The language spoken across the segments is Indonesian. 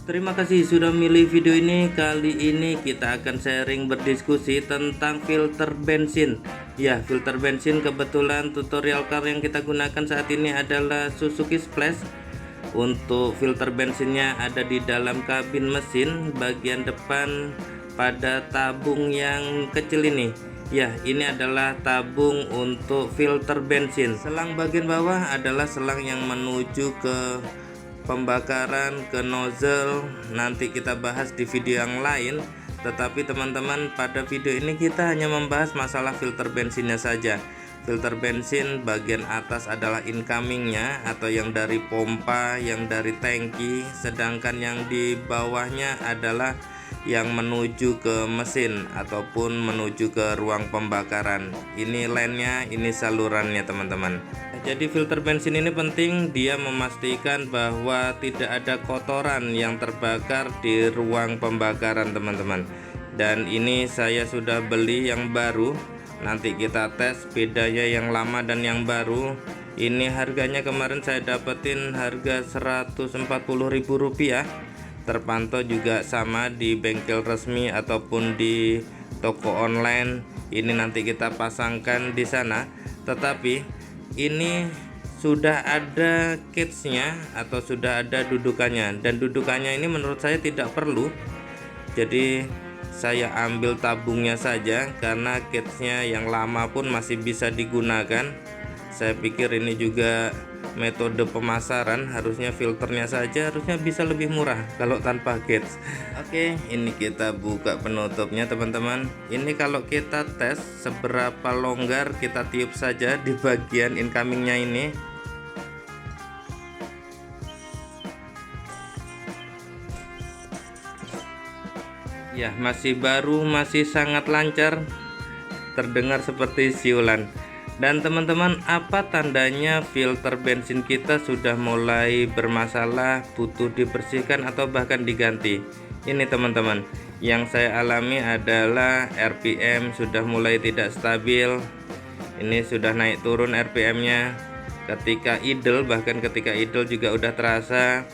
Terima kasih sudah milih video ini. Kali ini kita akan sharing berdiskusi tentang filter bensin. Ya, filter bensin, kebetulan tutorial car yang kita gunakan saat ini adalah Suzuki Splash. Untuk filter bensinnya ada di dalam kabin mesin bagian depan pada tabung yang kecil ini. Ya, ini adalah tabung untuk filter bensin. Selang bagian bawah adalah selang yang menuju ke pembakaran, ke nozzle. Nanti kita bahas di video yang lain, tetapi teman-teman, pada video ini kita hanya membahas masalah filter bensinnya saja. Filter bensin bagian atas adalah incomingnya atau yang dari pompa, yang dari tangki, sedangkan yang di bawahnya adalah yang menuju ke mesin ataupun menuju ke ruang pembakaran. Ini line-nya, ini salurannya teman-teman. Jadi filter bensin ini penting, dia memastikan bahwa tidak ada kotoran yang terbakar di ruang pembakaran teman-teman. Dan ini saya sudah beli yang baru, nanti kita tes bedanya yang lama dan yang baru. Ini harganya kemarin saya dapetin harga Rp140.000, terpantau juga sama di bengkel resmi ataupun di toko online. Ini nanti kita pasangkan di sana, tetapi ini sudah ada cage-nya atau sudah ada dudukannya, dan dudukannya ini menurut saya tidak perlu. Jadi saya ambil tabungnya saja karena cage-nya yang lama pun masih bisa digunakan. Saya pikir ini juga metode pemasaran, harusnya filternya saja harusnya bisa lebih murah kalau tanpa cage. Oke, ini kita buka penutupnya teman-teman. Ini kalau kita tes seberapa longgar, kita tiup saja di bagian incomingnya ini. Ya, masih baru, masih sangat lancar, terdengar seperti siulan. Dan teman-teman, apa tandanya filter bensin kita sudah mulai bermasalah, butuh dibersihkan atau bahkan diganti? Ini teman-teman, yang saya alami adalah RPM sudah mulai tidak stabil. Ini sudah naik turun RPM-nya. Ketika idle, bahkan ketika idle juga udah terasa.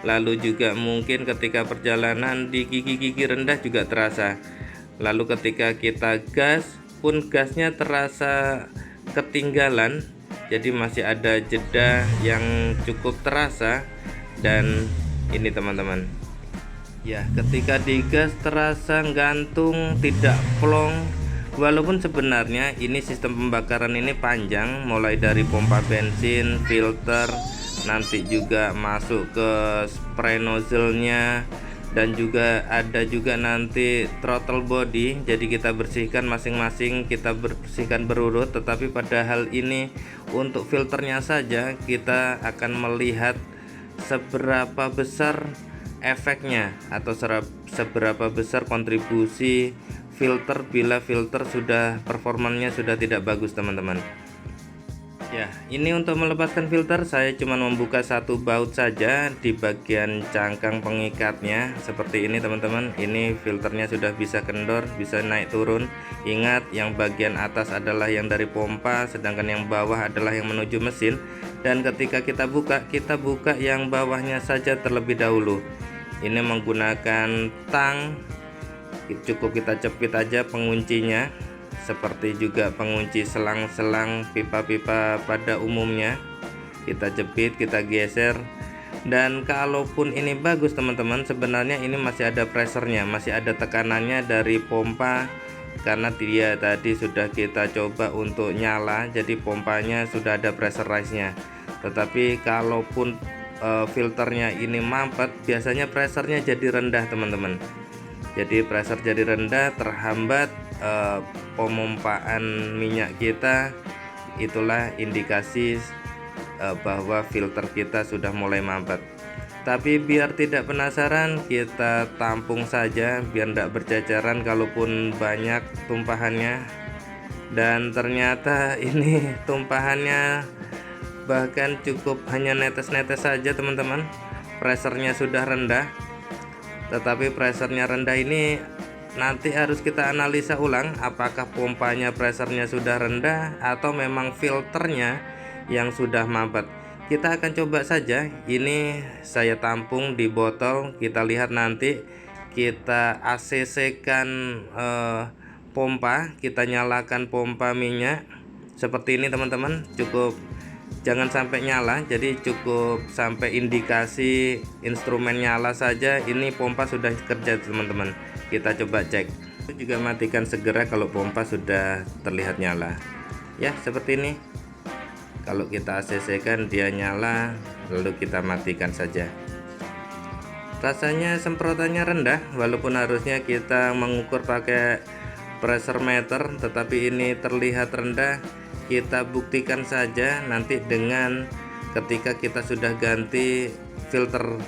Lalu juga mungkin ketika perjalanan di gigi-gigi rendah juga terasa. Lalu ketika kita gas pun gasnya terasa ketinggalan, jadi masih ada jeda yang cukup terasa. Dan ini teman-teman, ya, ketika digas terasa gantung, tidak plong, walaupun sebenarnya ini sistem pembakaran ini panjang, mulai dari pompa bensin, filter, nanti juga masuk ke spray nozzle-nya, dan juga ada juga nanti throttle body. Jadi kita bersihkan masing-masing, kita bersihkan berurut. Tetapi pada hal ini untuk filternya saja kita akan melihat seberapa besar efeknya atau seberapa besar kontribusi filter bila filter sudah performanya sudah tidak bagus teman-teman. Ya, ini untuk melepaskan filter saya cuma membuka satu baut saja di bagian cangkang pengikatnya seperti ini teman-teman. Ini filternya sudah bisa kendor, bisa naik turun. Ingat, yang bagian atas adalah yang dari pompa, sedangkan yang bawah adalah yang menuju mesin. Dan ketika kita buka yang bawahnya saja terlebih dahulu. Ini menggunakan tang, cukup kita cepit aja penguncinya, seperti juga pengunci selang-selang pipa-pipa pada umumnya. Kita jepit, kita geser. Dan kalaupun ini bagus teman-teman, sebenarnya ini masih ada pressernya, masih ada tekanannya dari pompa, karena dia tadi sudah kita coba untuk nyala, jadi pompanya sudah ada pressurize-nya. Tetapi kalaupun filternya ini mampet, biasanya pressernya jadi rendah teman-teman. Jadi pressure jadi rendah, terhambat pemompaan minyak kita. Itulah indikasi bahwa filter kita sudah mulai mampet. Tapi biar tidak penasaran, kita tampung saja biar tidak berjajaran kalaupun banyak tumpahannya. Dan ternyata ini tumpahannya bahkan cukup hanya netes-netes saja teman-teman. Pressernya sudah rendah, tetapi pressernya rendah ini nanti harus kita analisa ulang, apakah pompanya pressernya sudah rendah atau memang filternya yang sudah mampet. kita akan coba saja. Ini saya tampung di botol, kita lihat nanti. Kita ACC-kan pompa, kita nyalakan pompa minyak seperti ini teman-teman. Cukup jangan sampai nyala, jadi cukup sampai indikasi instrumen nyala saja. Ini pompa sudah kerja teman-teman. Kita coba cek. Juga matikan segera kalau pompa sudah terlihat nyala ya, seperti ini. Kalau kita ACC kan dia nyala, lalu kita matikan saja. Rasanya semprotannya rendah, walaupun harusnya kita mengukur pakai pressure meter, tetapi ini terlihat rendah. Kita buktikan saja nanti dengan ketika kita sudah ganti filter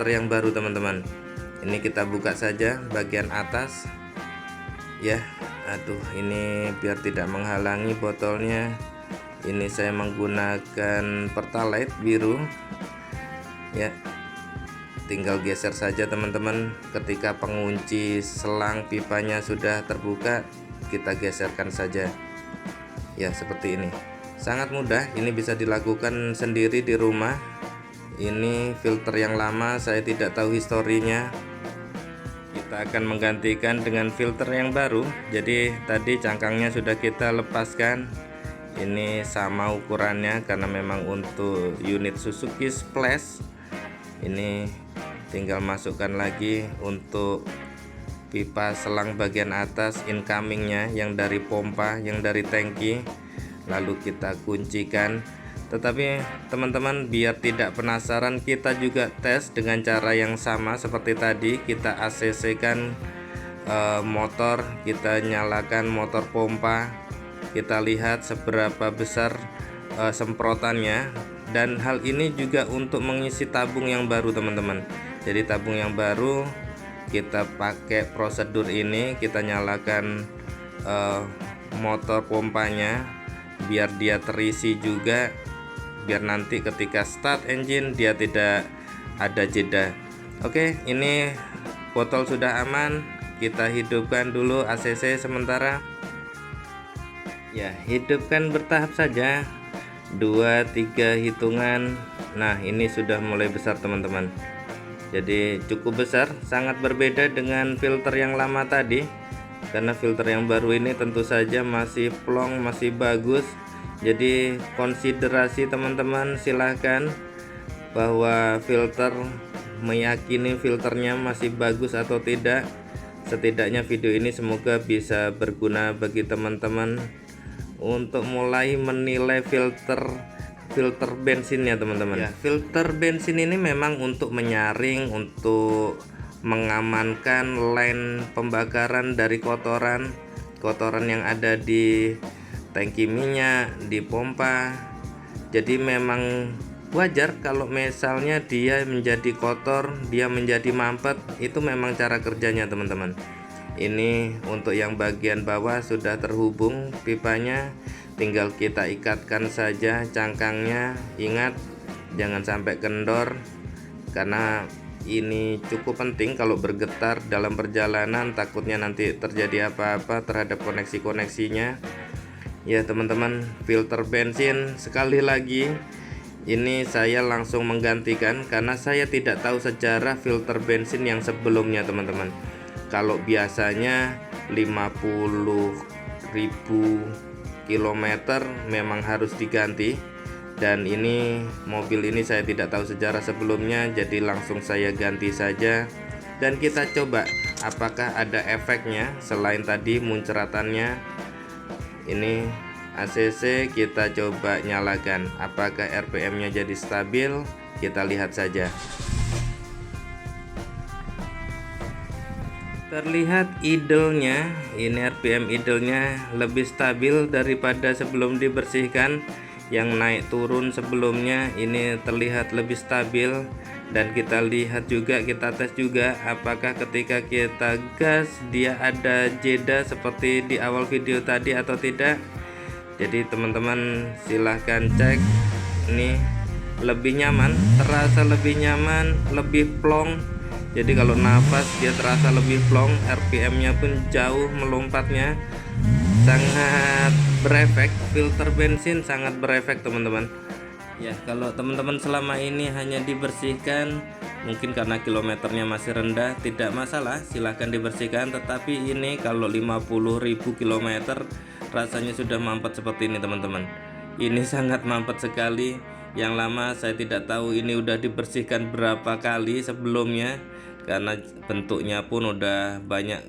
yang baru teman-teman. Ini kita buka saja bagian atas ya. Aduh, ini biar tidak menghalangi botolnya. Ini saya menggunakan Pertalite biru ya. Tinggal geser saja teman-teman. Ketika pengunci selang pipanya sudah terbuka, kita geserkan saja ya, seperti ini. Sangat mudah, ini bisa dilakukan sendiri di rumah. Ini filter yang lama, saya tidak tahu historinya. Kita akan menggantikan dengan filter yang baru. Jadi tadi cangkangnya sudah kita lepaskan. Ini sama ukurannya karena memang untuk unit Suzuki Splash. Ini tinggal masukkan lagi untuk pipa selang bagian atas incomingnya yang dari pompa, yang dari tangki, lalu kita kuncikan. Tetapi teman-teman biar tidak penasaran, kita juga tes dengan cara yang sama seperti tadi. Kita ACC kan motor, kita nyalakan motor pompa, kita lihat seberapa besar semprotannya. Dan hal ini juga untuk mengisi tabung yang baru teman-teman. Jadi tabung yang baru kita pakai prosedur ini, kita nyalakan motor pompanya biar dia terisi juga, biar nanti ketika start engine dia tidak ada jeda. Oke, ini botol sudah aman. Kita hidupkan dulu ACC sementara ya. Hidupkan bertahap saja, 2-3 hitungan. Nah, ini sudah mulai besar teman-teman. Jadi cukup besar, sangat berbeda dengan filter yang lama tadi. Karena filter yang baru ini tentu saja masih plong, masih bagus. Jadi konsiderasi teman-teman, silahkan bahwa filter, meyakini filternya masih bagus atau tidak. Setidaknya video ini semoga bisa berguna bagi teman-teman untuk mulai menilai filter bensinnya teman-teman ya. Filter bensin ini memang untuk menyaring, untuk mengamankan line pembakaran dari kotoran yang ada di tangki minyak, di pompa. Jadi memang wajar kalau misalnya dia menjadi kotor, dia menjadi mampet. Itu memang cara kerjanya teman-teman. Ini untuk yang bagian bawah sudah terhubung pipanya, tinggal kita ikatkan saja cangkangnya. Ingat jangan sampai kendor, karena ini cukup penting. Kalau bergetar dalam perjalanan takutnya nanti terjadi apa-apa terhadap koneksinya ya teman-teman. Filter bensin sekali lagi ini saya langsung menggantikan karena saya tidak tahu sejarah filter bensin yang sebelumnya teman-teman. Kalau biasanya 50.000 km memang harus diganti, dan ini mobil ini saya tidak tahu sejarah sebelumnya, jadi langsung saya ganti saja. Dan kita coba apakah ada efeknya selain tadi muncratannya. Ini ACC kita coba nyalakan, apakah RPM nya jadi stabil, kita lihat saja. Terlihat idle-nya, ini RPM idle-nya lebih stabil daripada sebelum dibersihkan. Yang naik turun sebelumnya ini terlihat lebih stabil. Dan kita lihat juga, kita tes juga apakah ketika kita gas dia ada jeda seperti di awal video tadi atau tidak. Jadi teman-teman silahkan cek. Ini lebih nyaman, terasa lebih nyaman, lebih plong. Jadi kalau nafas dia terasa lebih plong, RPM nya pun jauh melompatnya, sangat berefek. Filter bensin sangat berefek teman-teman. Ya, kalau teman-teman selama ini hanya dibersihkan, mungkin karena kilometernya masih rendah, tidak masalah, silahkan dibersihkan. Tetapi ini kalau 50.000 kilometer, rasanya sudah mampet seperti ini teman-teman. Ini sangat mampet sekali. Yang lama saya tidak tahu ini udah dibersihkan berapa kali sebelumnya, karena bentuknya pun udah banyak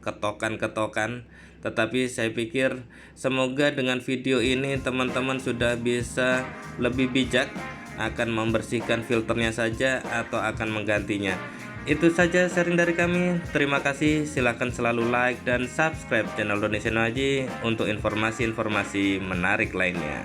ketokan-ketokan. Tetapi saya pikir semoga dengan video ini teman-teman sudah bisa lebih bijak akan membersihkan filternya saja atau akan menggantinya. Itu saja sharing dari kami. Terima kasih. Silahkan selalu like dan subscribe channel Donation Haji untuk informasi-informasi menarik lainnya.